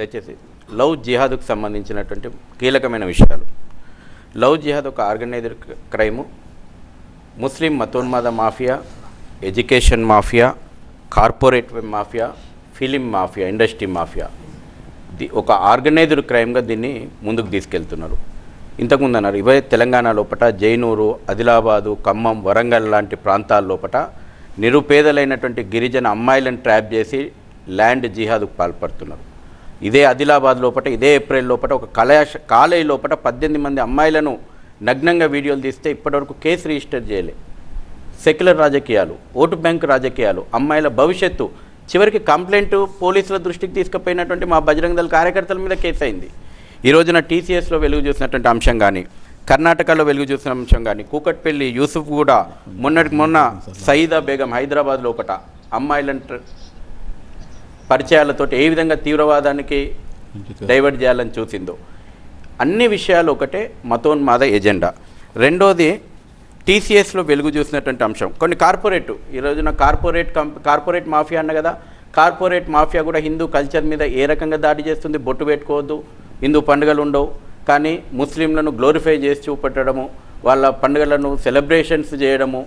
దయచేసి లవ్ జిహాద్కు సంబంధించినటువంటి కీలకమైన విషయాలు. లవ్ జిహాద్ ఒక ఆర్గనైజ్డ్ క్రైము, ముస్లిం మతోన్మాద mafia, education mafia, corporate mafia, film mafia, industry mafia, ఒక ఆర్గనైజ్డ్ క్రైమ్గా దీన్ని ముందుకు తీసుకెళ్తున్నారు. ఇంతకుముందు అన్నారు ఇవే తెలంగాణ లోపల జైనూరు, ఆదిలాబాదు, ఖమ్మం, వరంగల్ లాంటి ప్రాంతాల లోపల నిరుపేదలైనటువంటి గిరిజన అమ్మాయిలను ట్రాప్ చేసి ల్యాండ్ జిహాద్కు పాల్పడుతున్నారు. ఇదే ఆదిలాబాద్ లోపల ఇదే ఏప్రిల్ లోపల ఒక కాలేజీ లోపల 18 మంది అమ్మాయిలను నగ్నంగా వీడియోలు తీస్తే ఇప్పటివరకు కేసు రిజిస్టర్ చేయలే. సెక్యులర్ రాజకీయాలు, ఓటు బ్యాంకు రాజకీయాలు, అమ్మాయిల భవిష్యత్తు, చివరికి కంప్లైంట్ పోలీసుల దృష్టికి తీసుకుపోయినటువంటి మా బజరంగ దళ కార్యకర్తల మీద కేసు అయింది. ఈ రోజున టీసీఎస్లో వెలుగు చూసినటువంటి అంశం కానీ, కర్ణాటకలో వెలుగు చూసిన అంశం కానీ, కూకట్పల్లి యూసుఫ్ కూడా మొన్న సయీదా బేగం హైదరాబాద్ లోపల అమ్మాయిలను పరిచయాలతో ఏ విధంగా తీవ్రవాదానికి డైవర్ట్ చేయాలని చూసిందో, అన్ని విషయాలు ఒకటే మతోన్మాద ఎజెండా. రెండోది టీసీఎస్లో వెలుగు చూసినటువంటి అంశం కొన్ని కార్పొరేట్, ఈ రోజున కార్పొరేట్ మాఫియా అన్న కదా, కార్పొరేట్ మాఫియా కూడా హిందూ కల్చర్ మీద ఏ రకంగా దాడి చేస్తుంది. బొట్టు పెట్టుకోవద్దు, హిందూ పండుగలు ఉండవు, కానీ ముస్లింలను గ్లోరిఫై చేసి చూపెట్టడము, వాళ్ళ పండుగలను సెలబ్రేషన్స్ చేయడము,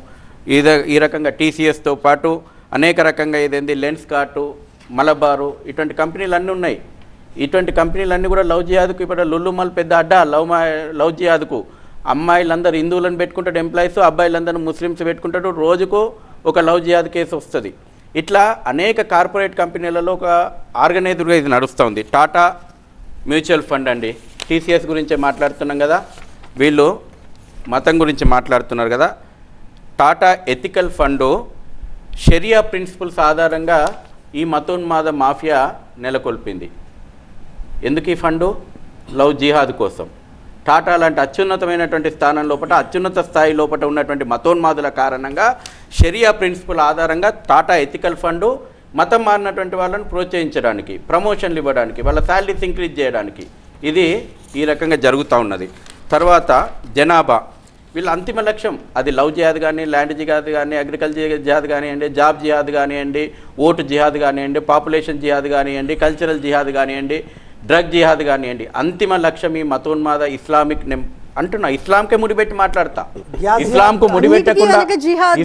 ఈ రకంగా టీసీఎస్తో పాటు అనేక రకంగా ఇదేంది లెన్స్ కార్టు, మలబారు, ఇటువంటి కంపెనీలు అన్నీ ఉన్నాయి. ఇటువంటి కంపెనీలన్నీ కూడా లవ్ జిహాద్కు ఇప్పుడు లుల్లుమల్ పెద్ద అడ్డా లవ్ జిహాద్కు. అమ్మాయిలందరూ హిందువులను పెట్టుకుంటాడు ఎంప్లాయీస్, అబ్బాయిలందరూ ముస్లిమ్స్ పెట్టుకుంటాడు, రోజుకు ఒక లవ్ జిహాద్ కేసు వస్తుంది. ఇట్లా అనేక కార్పొరేట్ కంపెనీలలో ఒక ఆర్గనైజ్డ్గా ఇది నడుస్తూ ఉంది. టాటా మ్యూచువల్ ఫండ్ అండి, టీసీఎస్ గురించే మాట్లాడుతున్నాం కదా, వీళ్ళు మతం గురించి మాట్లాడుతున్నారు కదా. టాటా ఎథికల్ ఫండు షరియా ప్రిన్సిపల్స్ ఆధారంగా ఈ మతోన్మాద మాఫియా నెలకొల్పింది. ఎందుకు ఈ ఫండు? లవ్ జిహాద్ కోసం. టాటా లాంటి అత్యున్నతమైనటువంటి స్థానం లోపల, అత్యున్నత స్థాయి లోపల ఉన్నటువంటి మతోన్మాదుల కారణంగా షరియా ప్రిన్సిపల్ ఆధారంగా టాటా ఎథికల్ ఫండు మతం మారినటువంటి వాళ్ళని ప్రోత్సహించడానికి, ప్రమోషన్లు ఇవ్వడానికి, వాళ్ళ శాలరీస్ ఇంక్రీజ్ చేయడానికి ఇది ఈ రకంగా జరుగుతూ ఉన్నది. తర్వాత జనాభా, వీళ్ళ అంతిమ లక్ష్యం అది లవ్ జిహాద్ కానీ, ల్యాండ్ జిహాద్ కానీ, అగ్రికల్చర్ జిహాద్ కానివ్వండి, జాబ్ జిహాద్ కానివ్వండి, ఓటు జిహాద్ కానివ్వండి, పాపులేషన్ జిహాద్ కానివ్వండి, కల్చరల్ జిహాద్ కానివ్వండి, డ్రగ్ జిహాద్ కానివ్వండి, అంతిమ లక్ష్యం ఈ మతోన్మాద ఇస్లామిక్ అంటున్నా. ఇస్లాంకే ముడిపెట్టి మాట్లాడతా,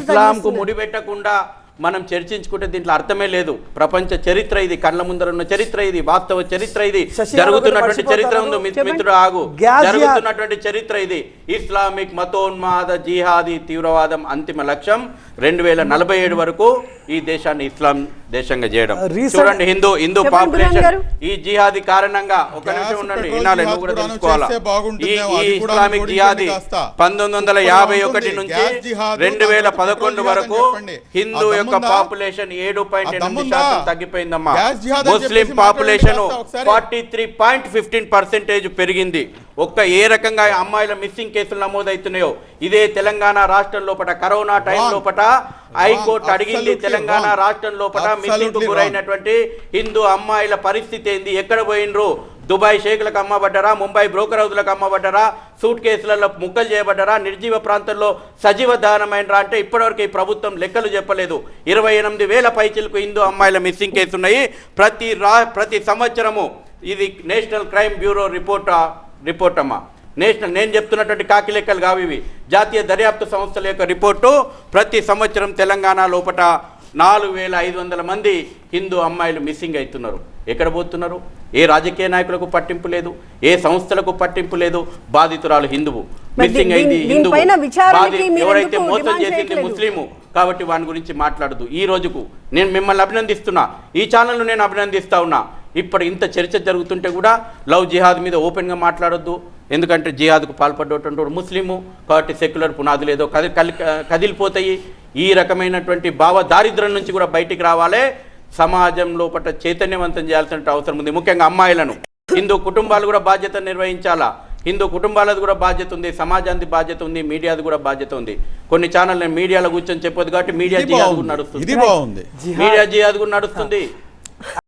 ఇస్లాంకు ముడిపెట్టకుండా మనం చర్చించుకుంటే దీంట్లో అర్థమే లేదు. ప్రపంచ చరిత్ర ఇది, కళ్ళ ముందర ఉన్న చరిత్ర ఇది, వాస్తవ చరిత్ర ఇది, జరుగుతున్నటువంటి చరిత్ర ఉంది. మిత్రుడు ఆగు, జరుగుతున్నటువంటి చరిత్ర ఇది. ఇస్లామిక్ మతోన్మాద జిహాదీ తీవ్రవాదం అంతిమ లక్ష్యం 2047 వరకు ఈ దేశాన్ని ఇస్లాం దేశంగా చేయడం. చూడండి, హిందూ పాపులేషన్ ఈ జిహాదీ కారణంగా, ఒక నిమిషం ఉండండి, వినాలి, నువ్వు కూడా తెలుసుకోవాలా. ఈ ఇస్లామిక్ జిహాదీ 1951 నుంచి 2011 వరకు హిందూ యొక్క పాపులేషన్ 7.8% తగ్గిపోయిందమ్మా. ముస్లిం పాపులేషన్ 43.15% పెరిగింది. ఏ రకంగా అమ్మాయిల మిస్సింగ్ కేసులు నమోదవుతున్నాయో, ఇదే తెలంగాణ రాష్ట్రం లోపల కరోనా టైం లోపల హైకోర్టు అడిగింది, తెలంగాణ రాష్ట్రం లోపల మిస్సింగ్ కు గురైనటువంటి హిందూ అమ్మాయిల పరిస్థితి ఏంది, ఎక్కడ పోయినరు, దుబాయ్ షేకులకు అమ్మబడ్డారా, ముంబై బ్రోకర్ హౌస్లకు అమ్మబడ్డారా, సూట్ కేసులలో ముక్కలు చేయబడ్డారా, నిర్జీవ ప్రాంతంలో సజీవ దానమైనరా అంటే ఇప్పటివరకు ఈ ప్రభుత్వం లెక్కలు చెప్పలేదు. 28,000 పైచిలకు హిందూ అమ్మాయిల మిస్సింగ్ కేసు ఉన్నాయి. ప్రతి సంవత్సరము ఇది నేషనల్ క్రైమ్ బ్యూరో రిపోర్ట్ అమ్మా. నేను చెప్తున్నటువంటి కాకి లెక్కలు కావు ఇవి, జాతీయ దర్యాప్తు సంస్థల యొక్క రిపోర్టు. ప్రతి సంవత్సరం తెలంగాణ లోపల 4,500 మంది హిందూ అమ్మాయిలు మిస్సింగ్ అవుతున్నారు. ఎక్కడ పోతున్నారు? ఏ రాజకీయ నాయకులకు పట్టింపు లేదు, ఏ సంస్థలకు పట్టింపు లేదు. బాధితురాలు హిందువు, మిస్సింగ్ అయింది హిందువు, ఎవరైతే మోసం చేసింది ముస్లిము, కాబట్టి వాని గురించి మాట్లాడదు. ఈ రోజుకు నేను మిమ్మల్ని అభినందిస్తున్నా, ఈ ఛానల్ను నేను అభినందిస్తా ఉన్నా. ఇప్పుడు ఇంత చర్చ జరుగుతుంటే కూడా లవ్ జిహాద్ మీద ఓపెన్గా మాట్లాడొద్దు. ఎందుకంటే జిహాద్కు పాల్పడ్డటువంటి ముస్లిము కాబట్టి సెక్యులర్ పునాదులు ఏదో కదిలిపోతాయి. ఈ రకమైనటువంటి భావ దారిద్ర్యం నుంచి కూడా బయటికి రావాలి. సమాజం లోపల చైతన్యవంతం చేయాల్సిన అవసరం ఉంది. ముఖ్యంగా అమ్మాయిలను, హిందూ కుటుంబాలు కూడా బాధ్యత నిర్వహించాలా. హిందూ కుటుంబాలది కూడా బాధ్యత ఉంది, సమాజానికి బాధ్యత ఉంది, మీడియాది కూడా బాధ్యత ఉంది. కొన్ని ఛానల్ నేను మీడియాలో కూర్చొని చెప్పొద్దు కాబట్టి మీడియా జిహాద్ కూడా నడుస్తుంది.